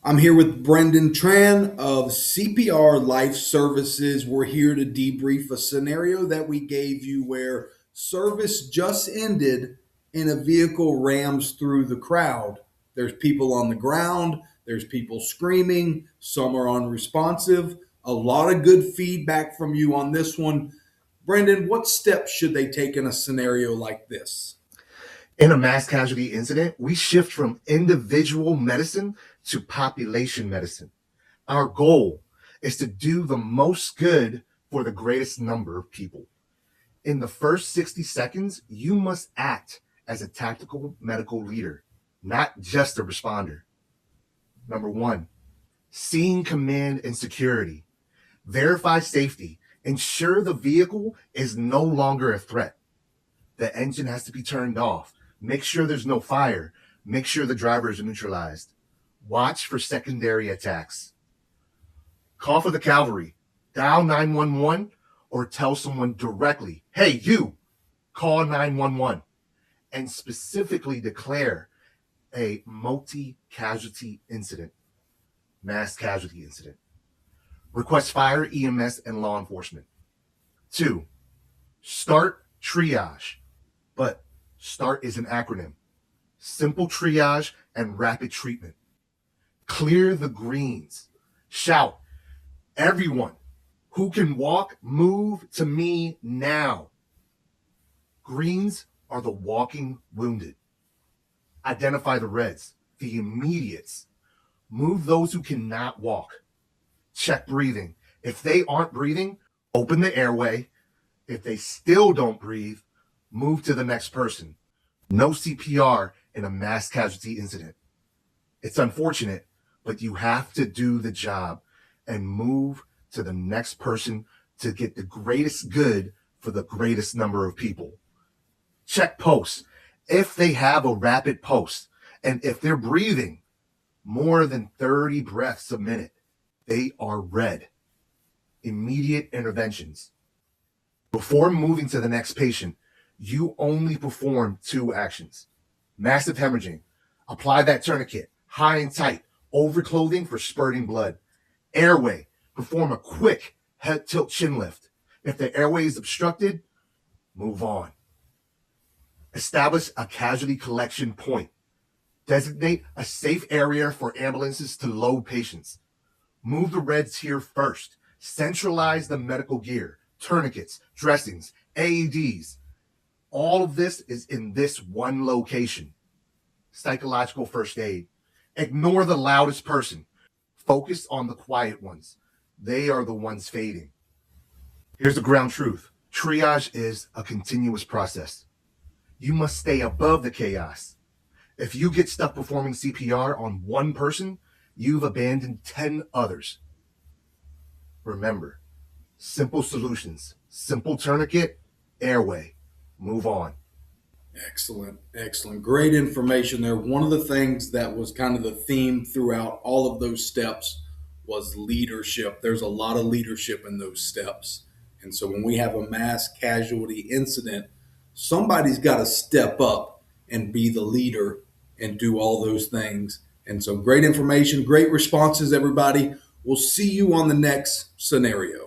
I'm here with Brendan Tran of CPR-Life Services. We're here to debrief a scenario that we gave you where service just ended and a vehicle rams through the crowd. There's people on the ground, there's people screaming, some are unresponsive. A lot of good feedback from you on this one. Brendan, what steps should they take in a scenario like this? In a mass casualty incident, we shift from individual medicine to population medicine. Our goal is to do the most good for the greatest number of people. In the first 60 seconds, you must act as a tactical medical leader, not just a responder. Number one, scene command and security. Verify safety. Ensure the vehicle is no longer a threat. The engine has to be turned off. Make sure there's no fire. Make sure the driver is neutralized. Watch for secondary attacks. Call for the cavalry. Dial 911 or tell someone directly, hey, you, call 911, and specifically declare a multi-casualty incident, mass casualty incident. Request fire, EMS, and law enforcement. 2, start triage, but START is an acronym. Simple triage and rapid treatment. Clear the greens. Shout, everyone who can walk, move to me now. Greens are the walking wounded. Identify the reds, the immediates. Move those who cannot walk. Check breathing. If they aren't breathing, open the airway. If they still don't breathe, move to the next person. No CPR in a mass casualty incident. It's unfortunate, but you have to do the job and move to the next person to get the greatest good for the greatest number of people. Check pulse. If they have a rapid pulse and if they're breathing more than 30 breaths a minute, they are red. Immediate interventions. Before moving to the next patient, you only perform 2 actions. Massive hemorrhaging. Apply that tourniquet, high and tight, over clothing for spurting blood. Airway. Perform a quick head tilt chin lift. If the airway is obstructed, move on. Establish a casualty collection point. Designate a safe area for ambulances to load patients. Move the reds here first. Centralize the medical gear, tourniquets, dressings, AEDs. All of this is in this one location. Psychological first aid. Ignore the loudest person. Focus on the quiet ones. They are the ones fading. Here's the ground truth. Triage is a continuous process. You must stay above the chaos. If you get stuck performing CPR on one person, you've abandoned 10 others. Remember, simple solutions, simple tourniquet, airway. Move on. Excellent. Excellent. Great information there. One of the things that was kind of the theme throughout all of those steps was leadership. There's a lot of leadership in those steps. And so when we have a mass casualty incident, somebody's got to step up and be the leader and do all those things. And so great information, great responses, everybody. We'll see you on the next scenario.